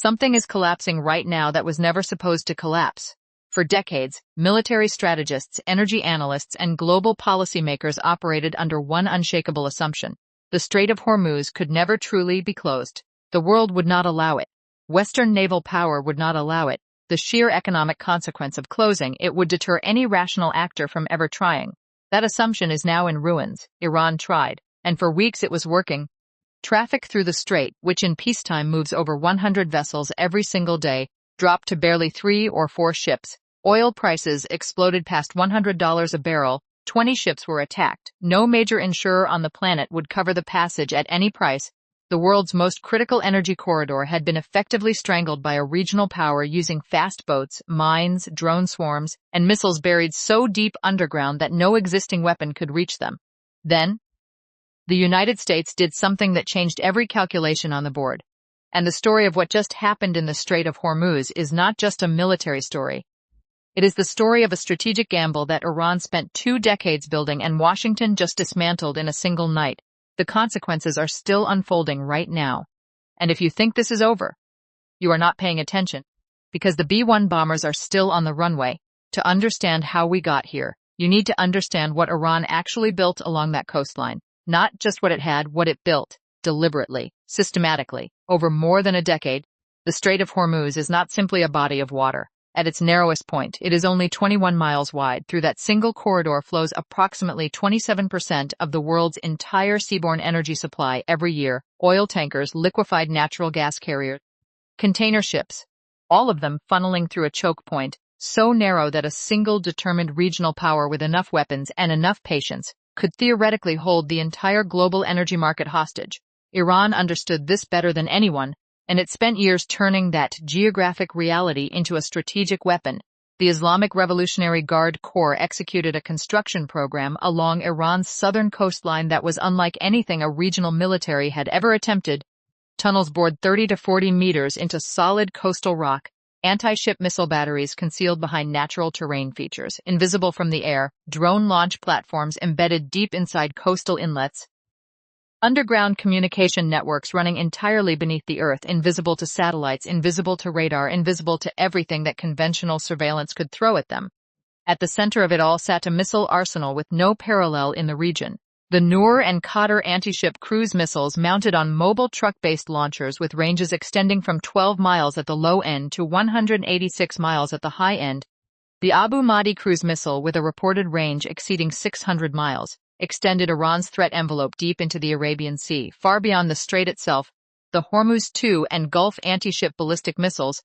Something is collapsing right now that was never supposed to collapse. For decades, military strategists, energy analysts, and global policymakers operated under one unshakable assumption. The Strait of Hormuz could never truly be closed. The world would not allow it. Western naval power would not allow it. The sheer economic consequence of closing it would deter any rational actor from ever trying. That assumption is now in ruins. Iran tried, and for weeks it was working. Traffic through the strait, which in peacetime moves over 100 vessels every single day, dropped to barely 3 or 4 ships. Oil prices exploded past $100 a barrel. 20 ships were attacked. No major insurer on the planet would cover the passage at any price. The world's most critical energy corridor had been effectively strangled by a regional power using fast boats, mines, drone swarms, and missiles buried so deep underground that no existing weapon could reach them. Then, the United States did something that changed every calculation on the board. And the story of what just happened in the Strait of Hormuz is not just a military story. It is the story of a strategic gamble that Iran spent 2 decades building and Washington just dismantled in a single night. The consequences are still unfolding right now. And if you think this is over, you are not paying attention, because the B-1 bombers are still on the runway. To understand how we got here, you need to understand what Iran actually built along that coastline. Not just what it had, what it built, deliberately, systematically, over more than a decade. The Strait of Hormuz is not simply a body of water. At its narrowest point, it is only 21 miles wide. Through that single corridor flows approximately 27% of the world's entire seaborne energy supply every year: oil tankers, liquefied natural gas carriers, container ships, all of them funneling through a choke point so narrow that a single determined regional power with enough weapons and enough patience could theoretically hold the entire global energy market hostage. Iran understood this better than anyone, and it spent years turning that geographic reality into a strategic weapon. The Islamic Revolutionary Guard Corps executed a construction program along Iran's southern coastline that was unlike anything a regional military had ever attempted. Tunnels bored 30 to 40 meters into solid coastal rock, anti-ship missile batteries concealed behind natural terrain features, invisible from the air, drone launch platforms embedded deep inside coastal inlets, underground communication networks running entirely beneath the earth, invisible to satellites, invisible to radar, invisible to everything that conventional surveillance could throw at them. At the center of it all sat a missile arsenal with no parallel in the region. The Noor and Qadr anti-ship cruise missiles mounted on mobile truck-based launchers with ranges extending from 12 miles at the low end to 186 miles at the high end. The Abu Mahdi cruise missile, with a reported range exceeding 600 miles, extended Iran's threat envelope deep into the Arabian Sea, far beyond the strait itself. The Hormuz II and Gulf anti-ship ballistic missiles,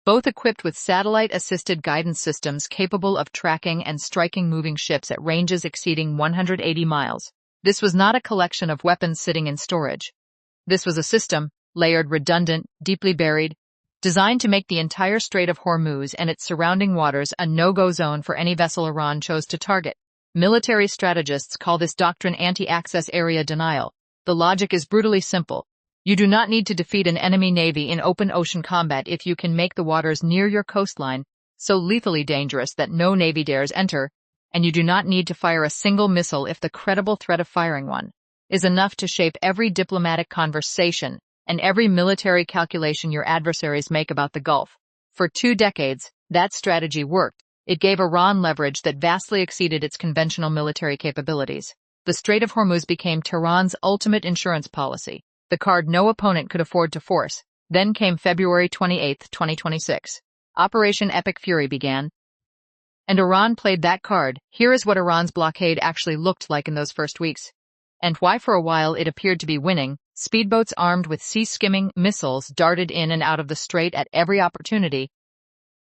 both equipped with satellite-assisted guidance systems capable of tracking and striking moving ships at ranges exceeding 180 miles. This was not a collection of weapons sitting in storage. This was a system, layered, redundant, deeply buried, designed to make the entire Strait of Hormuz and its surrounding waters a no-go zone for any vessel Iran chose to target. Military strategists call this doctrine anti-access area denial. The logic is brutally simple. You do not need to defeat an enemy navy in open ocean combat if you can make the waters near your coastline so lethally dangerous that no navy dares enter, and you do not need to fire a single missile if the credible threat of firing one is enough to shape every diplomatic conversation and every military calculation your adversaries make about the Gulf. For 2 decades, that strategy worked. It gave Iran leverage that vastly exceeded its conventional military capabilities. The Strait of Hormuz became Tehran's ultimate insurance policy, the card no opponent could afford to force. Then came February 28, 2026. Operation Epic Fury began, and Iran played that card. Here is what Iran's blockade actually looked like in those first weeks, and why for a while it appeared to be winning. Speedboats armed with sea-skimming missiles darted in and out of the strait at every opportunity,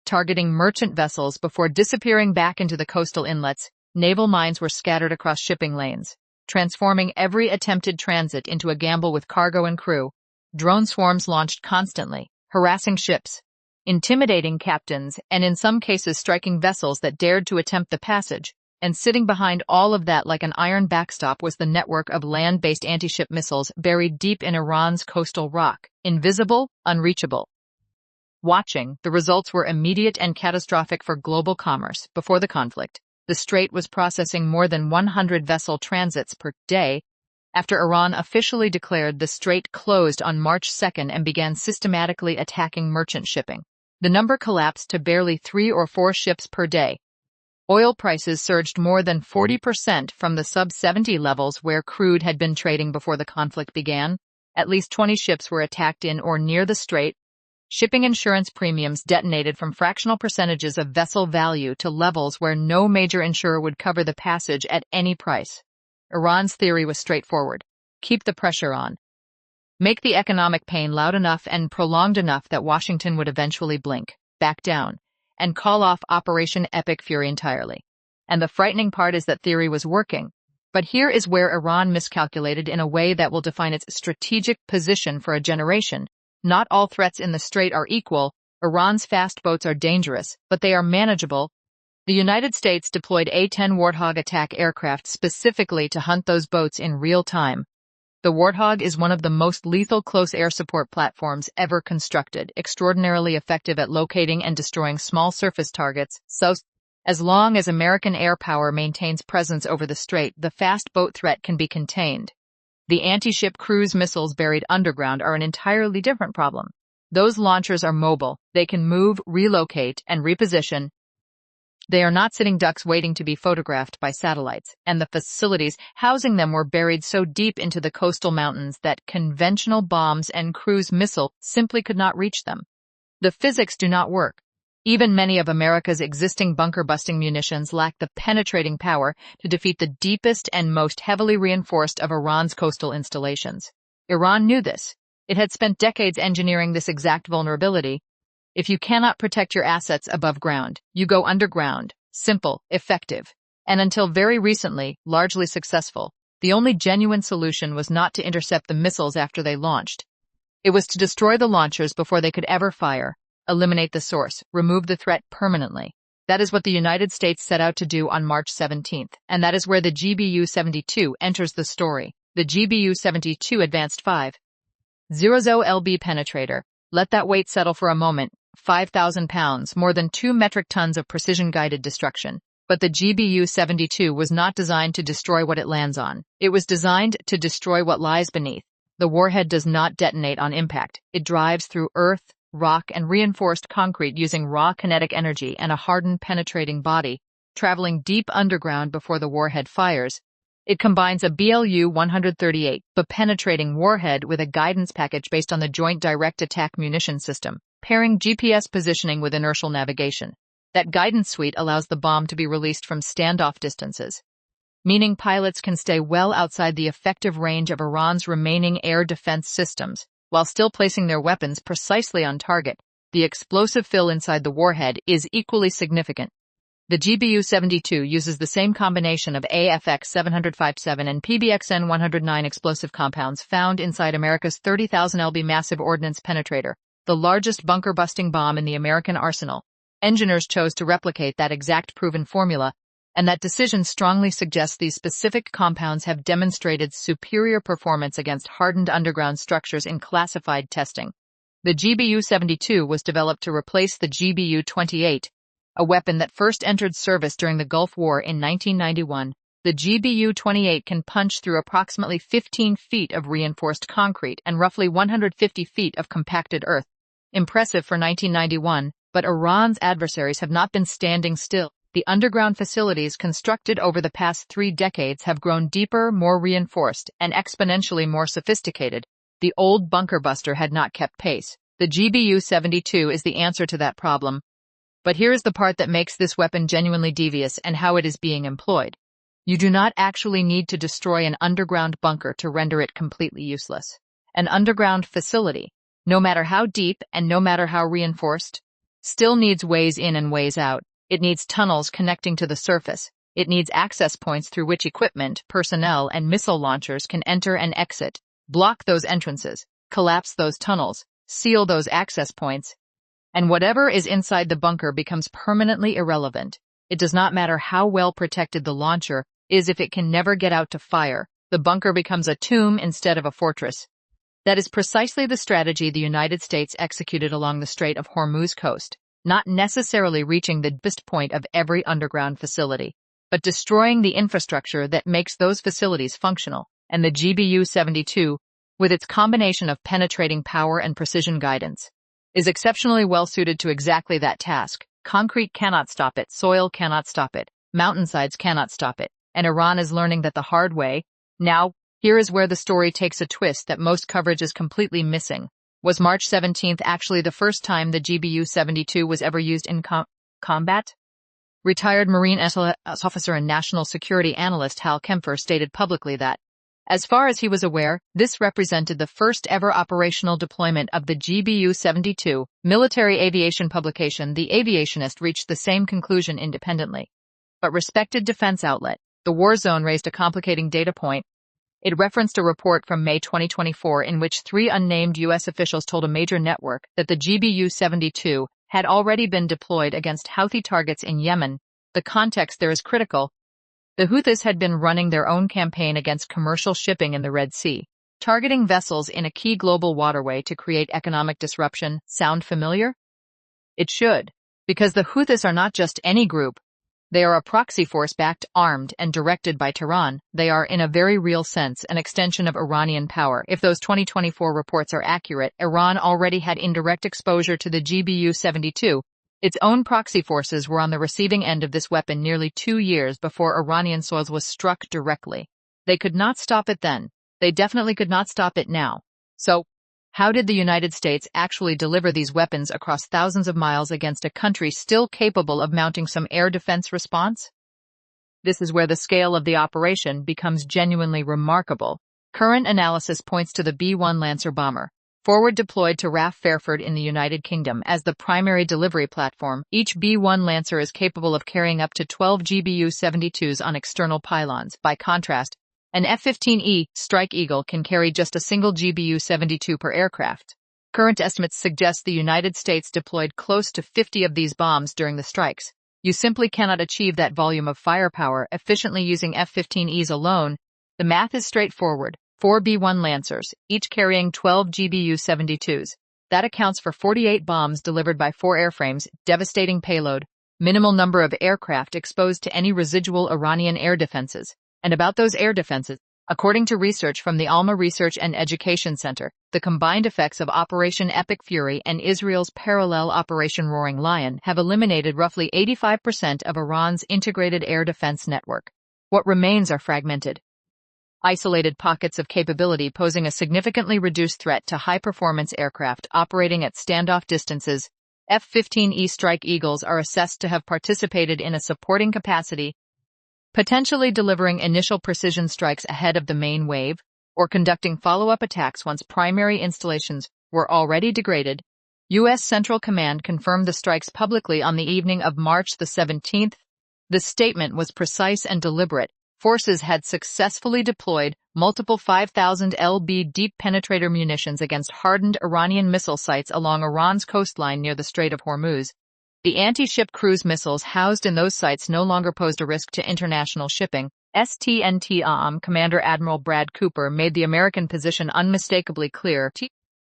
targeting merchant vessels before disappearing back into the coastal inlets. Naval mines were scattered across shipping lanes, transforming every attempted transit into a gamble with cargo and crew. Drone swarms launched constantly, harassing ships, intimidating captains, and in some cases striking vessels that dared to attempt the passage. And sitting behind all of that like an iron backstop was the network of land-based anti-ship missiles buried deep in Iran's coastal rock, invisible, unreachable. Watching, the results were immediate and catastrophic for global commerce. Before the conflict, the strait was processing more than 100 vessel transits per day. after Iran officially declared the strait closed on March 2nd and began systematically attacking merchant shipping. The number collapsed to barely 3 or 4 ships per day. Oil prices surged more than 40% from the sub-70 levels where crude had been trading before the conflict began. At least 20 ships were attacked in or near the strait. Shipping insurance premiums detonated from fractional percentages of vessel value to levels where no major insurer would cover the passage at any price. Iran's theory was straightforward. Keep the pressure on. Make the economic pain loud enough and prolonged enough that Washington would eventually blink, back down, and call off Operation Epic Fury entirely. And the frightening part is that theory was working. But here is where Iran miscalculated in a way that will define its strategic position for a generation. Not all threats in the strait are equal. Iran's fast boats are dangerous, but they are manageable. The United States deployed A-10 Warthog attack aircraft specifically to hunt those boats in real time. The Warthog is one of the most lethal close air support platforms ever constructed, extraordinarily effective at locating and destroying small surface targets. So, as long as American air power maintains presence over the strait, the fast boat threat can be contained. The anti-ship cruise missiles buried underground are an entirely different problem. Those launchers are mobile. They can move, relocate, and reposition. They are not sitting ducks waiting to be photographed by satellites, and the facilities housing them were buried so deep into the coastal mountains that conventional bombs and cruise missiles simply could not reach them. The physics do not work. Even many of America's existing bunker-busting munitions lack the penetrating power to defeat the deepest and most heavily reinforced of Iran's coastal installations. Iran knew this. It had spent decades engineering this exact vulnerability. If you cannot protect your assets above ground, you go underground. Simple, effective, and until very recently, largely successful. The only genuine solution was not to intercept the missiles after they launched. It was to destroy the launchers before they could ever fire. Eliminate the source, remove the threat permanently. That is what the United States set out to do on March 17th, and that is where the GBU-72 enters the story. The GBU-72 Advanced 5.0 LB Penetrator. Let that weight settle for a moment. 5,000 pounds, more than 2 metric tons of precision-guided destruction. But the GBU-72 was not designed to destroy what it lands on. It was designed to destroy what lies beneath. The warhead does not detonate on impact. It drives through earth, rock, and reinforced concrete using raw kinetic energy and a hardened penetrating body, traveling deep underground before the warhead fires. It combines a BLU-138, the penetrating warhead, with a guidance package based on the Joint Direct Attack Munition System, pairing GPS positioning with inertial navigation. That guidance suite allows the bomb to be released from standoff distances, meaning pilots can stay well outside the effective range of Iran's remaining air defense systems, while still placing their weapons precisely on target. The explosive fill inside the warhead is equally significant. The GBU-72 uses the same combination of AFX-757 and PBXN-109 explosive compounds found inside America's 30,000 lb massive ordnance penetrator, the largest bunker-busting bomb in the American arsenal. Engineers chose to replicate that exact proven formula, and that decision strongly suggests these specific compounds have demonstrated superior performance against hardened underground structures in classified testing. The GBU-72 was developed to replace the GBU-28, a weapon that first entered service during the Gulf War in 1991. The GBU-28 can punch through approximately 15 feet of reinforced concrete and roughly 150 feet of compacted earth. Impressive for 1991, but Iran's adversaries have not been standing still. The underground facilities constructed over the past 3 decades have grown deeper, more reinforced, and exponentially more sophisticated. The old bunker buster had not kept pace. The GBU-72 is the answer to that problem. But here is the part that makes this weapon genuinely devious and how it is being employed. You do not actually need to destroy an underground bunker to render it completely useless. An underground facility, no matter how deep and no matter how reinforced, still needs ways in and ways out. It needs tunnels connecting to the surface. It needs access points through which equipment, personnel, and missile launchers can enter and exit. Block those entrances, collapse those tunnels, seal those access points, and whatever is inside the bunker becomes permanently irrelevant. It does not matter how well protected the launcher is if it can never get out to fire. The bunker becomes a tomb instead of a fortress. That is precisely the strategy the United States executed along the Strait of Hormuz coast, not necessarily reaching the deepest point of every underground facility, but destroying the infrastructure that makes those facilities functional. and the GBU-72, with its combination of penetrating power and precision guidance, is exceptionally well suited to exactly that task. Concrete cannot stop it, soil cannot stop it, mountainsides cannot stop it, and Iran is learning that the hard way. Now, here is where the story takes a twist that most coverage is completely missing. Was March 17th actually the first time the GBU-72 was ever used in combat? Retired Marine SAS officer and national security analyst Hal Kempfer stated publicly that, as far as he was aware, this represented the first ever operational deployment of the GBU-72. Military aviation publication The Aviationist reached the same conclusion independently. But respected defense outlet, The War Zone, raised a complicating data point. It referenced a report from May 2024 in which 3 unnamed U.S. officials told a major network that the GBU-72 had already been deployed against Houthi targets in Yemen. The context there is critical. The Houthis had been running their own campaign against commercial shipping in the Red Sea, targeting vessels in a key global waterway to create economic disruption. Sound familiar? It should, because the Houthis are not just any group. They are a proxy force backed, armed, and directed by Tehran. They are, in a very real sense, an extension of Iranian power. If those 2024 reports are accurate, Iran already had indirect exposure to the GBU-72. Its own proxy forces were on the receiving end of this weapon nearly 2 years before Iranian soils was struck directly. They could not stop it then. They definitely could not stop it now. So, how did the United States actually deliver these weapons across thousands of miles against a country still capable of mounting some air defense response? This is where the scale of the operation becomes genuinely remarkable. Current analysis points to the B-1 Lancer bomber, forward deployed to RAF Fairford in the United Kingdom, as the primary delivery platform. Each B-1 Lancer is capable of carrying up to 12 GBU-72s on external pylons. By contrast, an F-15E Strike Eagle can carry just a single GBU-72 per aircraft. Current estimates suggest the United States deployed close to 50 of these bombs during the strikes. You simply cannot achieve that volume of firepower efficiently using F-15Es alone. The math is straightforward. 4 B-1 Lancers, each carrying 12 GBU-72s. That accounts for 48 bombs delivered by 4 airframes, devastating payload, minimal number of aircraft exposed to any residual Iranian air defenses. And about those air defenses, according to research from the Alma Research and Education Center, the combined effects of Operation Epic Fury and Israel's parallel Operation Roaring Lion have eliminated roughly 85% of Iran's integrated air defense network. What remains are fragmented, isolated pockets of capability posing a significantly reduced threat to high-performance aircraft operating at standoff distances. F-15E Strike Eagles are assessed to have participated in a supporting capacity, potentially delivering initial precision strikes ahead of the main wave, or conducting follow-up attacks once primary installations were already degraded. U.S. Central Command confirmed the strikes publicly on the evening of March the 17th. The statement was precise and deliberate. Forces had successfully deployed multiple 5,000 lb deep penetrator munitions against hardened Iranian missile sites along Iran's coastline near the Strait of Hormuz. The anti-ship cruise missiles housed in those sites no longer posed a risk to international shipping. STNTAM Commander Admiral Brad Cooper made the American position unmistakably clear.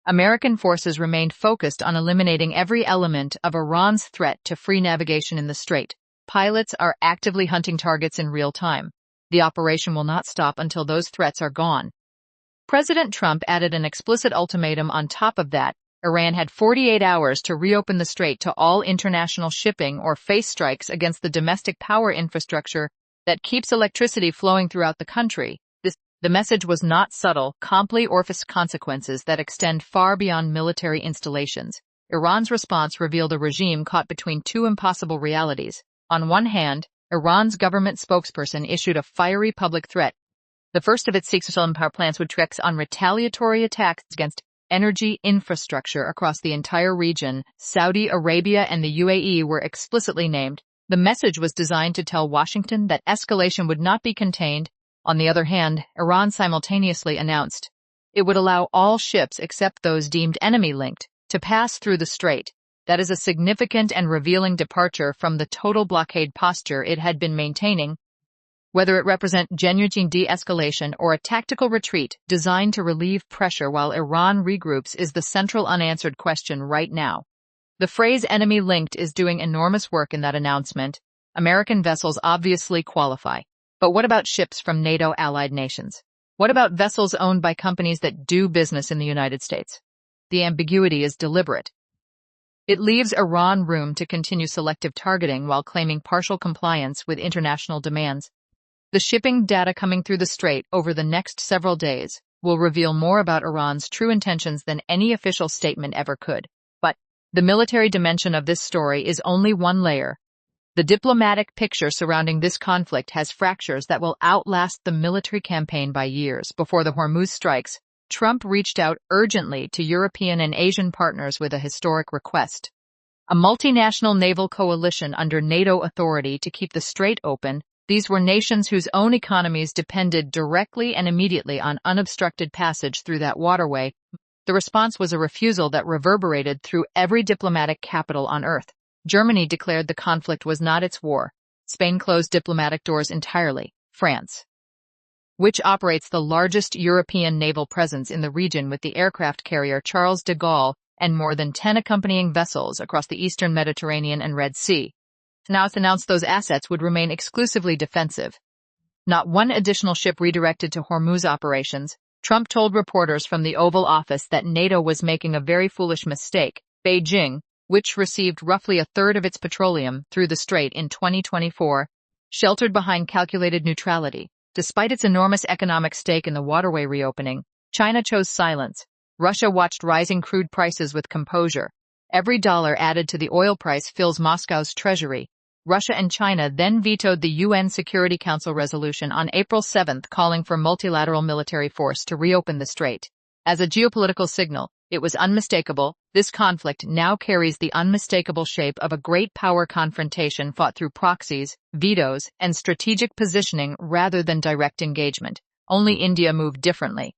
American forces remained focused on eliminating every element of Iran's threat to free navigation in the strait. Pilots are actively hunting targets in real time. The operation will not stop until those threats are gone. President Trump added an explicit ultimatum on top of that. Iran had 48 hours to reopen the strait to all international shipping or face strikes against the domestic power infrastructure that keeps electricity flowing throughout the country. The message was not subtle, comply orifice consequences that extend far beyond military installations. Iran's response revealed a regime caught between 2 impossible realities. On one hand, Iran's government spokesperson issued a fiery public threat. The first of its 6 power plants would trek on retaliatory attacks against energy infrastructure across the entire region. Saudi Arabia and the UAE were explicitly named. The message was designed to tell Washington that escalation would not be contained. On the other hand, Iran simultaneously announced it would allow all ships except those deemed enemy-linked to pass through the strait. That is a significant and revealing departure from the total blockade posture it had been maintaining. Whether it represent genuine de-escalation or a tactical retreat designed to relieve pressure while Iran regroups is the central unanswered question right now. The phrase enemy-linked is doing enormous work in that announcement. American vessels obviously qualify. But what about ships from NATO allied nations? What about vessels owned by companies that do business in the United States? The ambiguity is deliberate. It leaves Iran room to continue selective targeting while claiming partial compliance with international demands. The shipping data coming through the strait over the next several days will reveal more about Iran's true intentions than any official statement ever could. But the military dimension of this story is only one layer. The diplomatic picture surrounding this conflict has fractures that will outlast the military campaign by years. Before the Hormuz strikes, Trump reached out urgently to European and Asian partners with a historic request: a multinational naval coalition under NATO authority to keep the strait open. These were nations whose own economies depended directly and immediately on unobstructed passage through that waterway. The response was a refusal that reverberated through every diplomatic capital on earth. Germany declared the conflict was not its war. Spain closed diplomatic doors entirely. France, which operates the largest European naval presence in the region with the aircraft carrier Charles de Gaulle and more than 10 accompanying vessels across the eastern Mediterranean and Red Sea, now announced those assets would remain exclusively defensive. Not one additional ship redirected to Hormuz operations. Trump told reporters from the Oval Office that NATO was making a very foolish mistake. Beijing, which received roughly a third of its petroleum through the strait in 2024, sheltered behind calculated neutrality. Despite its enormous economic stake in the waterway reopening, China chose silence. Russia watched rising crude prices with composure. Every dollar added to the oil price fills Moscow's treasury. Russia and China then vetoed the UN Security Council resolution on April 7 calling for multilateral military force to reopen the strait. As a geopolitical signal, it was unmistakable. This conflict now carries the unmistakable shape of a great power confrontation fought through proxies, vetoes, and strategic positioning rather than direct engagement. Only India moved differently.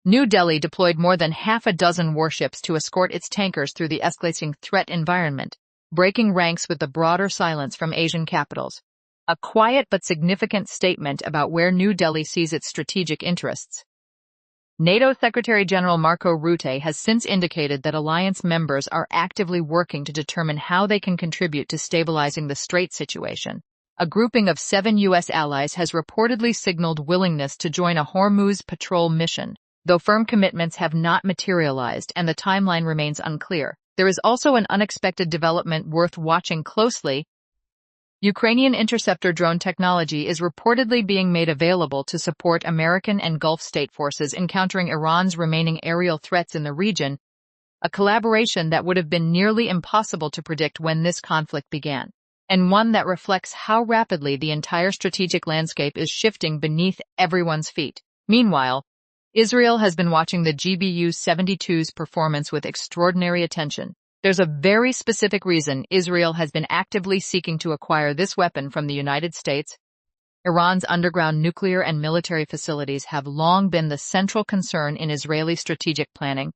New Delhi deployed more than half a dozen warships to escort its tankers through the escalating threat environment, breaking ranks with the broader silence from Asian capitals. A quiet but significant statement about where New Delhi sees its strategic interests. NATO Secretary-General Marco Rutte has since indicated that alliance members are actively working to determine how they can contribute to stabilizing the strait situation. A grouping of 7 U.S. allies has reportedly signaled willingness to join a Hormuz patrol mission, though firm commitments have not materialized and the timeline remains unclear. There is also an unexpected development worth watching closely. Ukrainian interceptor drone technology is reportedly being made available to support American and Gulf state forces encountering Iran's remaining aerial threats in the region, a collaboration that would have been nearly impossible to predict when this conflict began, and one that reflects how rapidly the entire strategic landscape is shifting beneath everyone's feet. Meanwhile, Israel has been watching the GBU-72's performance with extraordinary attention. There's a very specific reason Israel has been actively seeking to acquire this weapon from the United States. Iran's underground nuclear and military facilities have long been the central concern in Israeli strategic planning.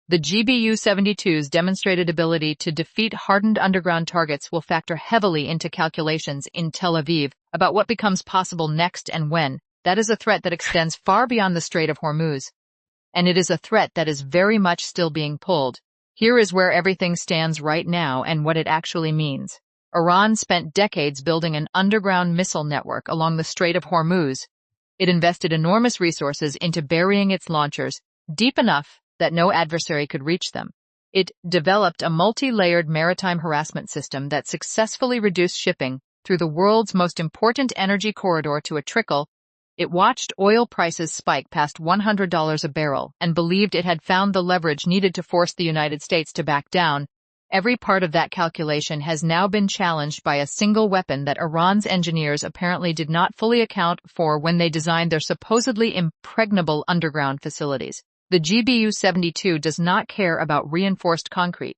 The GBU-72's demonstrated ability to defeat hardened underground targets will factor heavily into calculations in Tel Aviv about what becomes possible next and when. That is a threat that extends far beyond the Strait of Hormuz. And it is a threat that is very much still being pulled. Here is where everything stands right now and what it actually means. Iran spent decades building an underground missile network along the Strait of Hormuz. It invested enormous resources into burying its launchers deep enough that no adversary could reach them. It developed a multi-layered maritime harassment system that successfully reduced shipping through the world's most important energy corridor to a trickle. It watched oil prices spike past $100 a barrel and believed it had found the leverage needed to force the United States to back down. Every part of that calculation has now been challenged by a single weapon that Iran's engineers apparently did not fully account for when they designed their supposedly impregnable underground facilities. The GBU-72 does not care about reinforced concrete.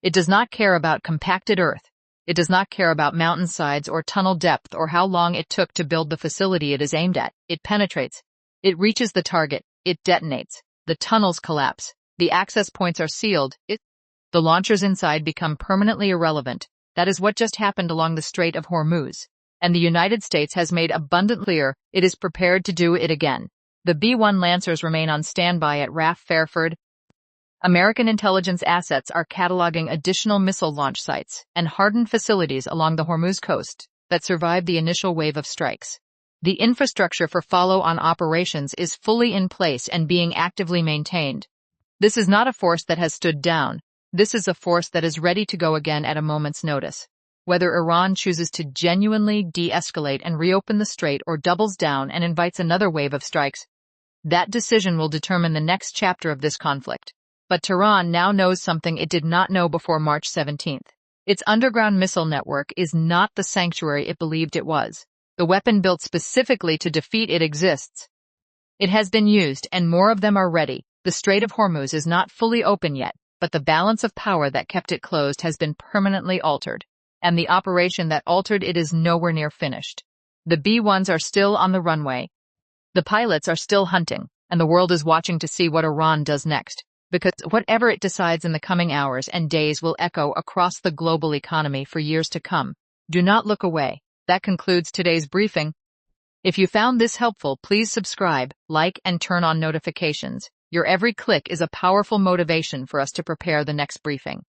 It does not care about compacted earth. It does not care about mountainsides or tunnel depth or how long it took to build the facility it is aimed at. It penetrates. It reaches the target. It detonates. The tunnels collapse. The access points are sealed. The launchers inside become permanently irrelevant. That is what just happened along the Strait of Hormuz. And the United States has made abundantly clear it is prepared to do it again. The B-1 Lancers remain on standby at RAF Fairford. American intelligence assets are cataloging additional missile launch sites and hardened facilities along the Hormuz coast that survived the initial wave of strikes. The infrastructure for follow-on operations is fully in place and being actively maintained. This is not a force that has stood down. This is a force that is ready to go again at a moment's notice. Whether Iran chooses to genuinely de-escalate and reopen the strait or doubles down and invites another wave of strikes, that decision will determine the next chapter of this conflict. But Tehran now knows something it did not know before March 17th. Its underground missile network is not the sanctuary it believed it was. The weapon built specifically to defeat it exists. It has been used, and more of them are ready. The Strait of Hormuz is not fully open yet, but the balance of power that kept it closed has been permanently altered, and the operation that altered it is nowhere near finished. The B-1s are still on the runway. The pilots are still hunting, and the world is watching to see what Iran does next, because whatever it decides in the coming hours and days will echo across the global economy for years to come. Do not look away. That concludes today's briefing. If you found this helpful, please subscribe, like, and turn on notifications. Your every click is a powerful motivation for us to prepare the next briefing.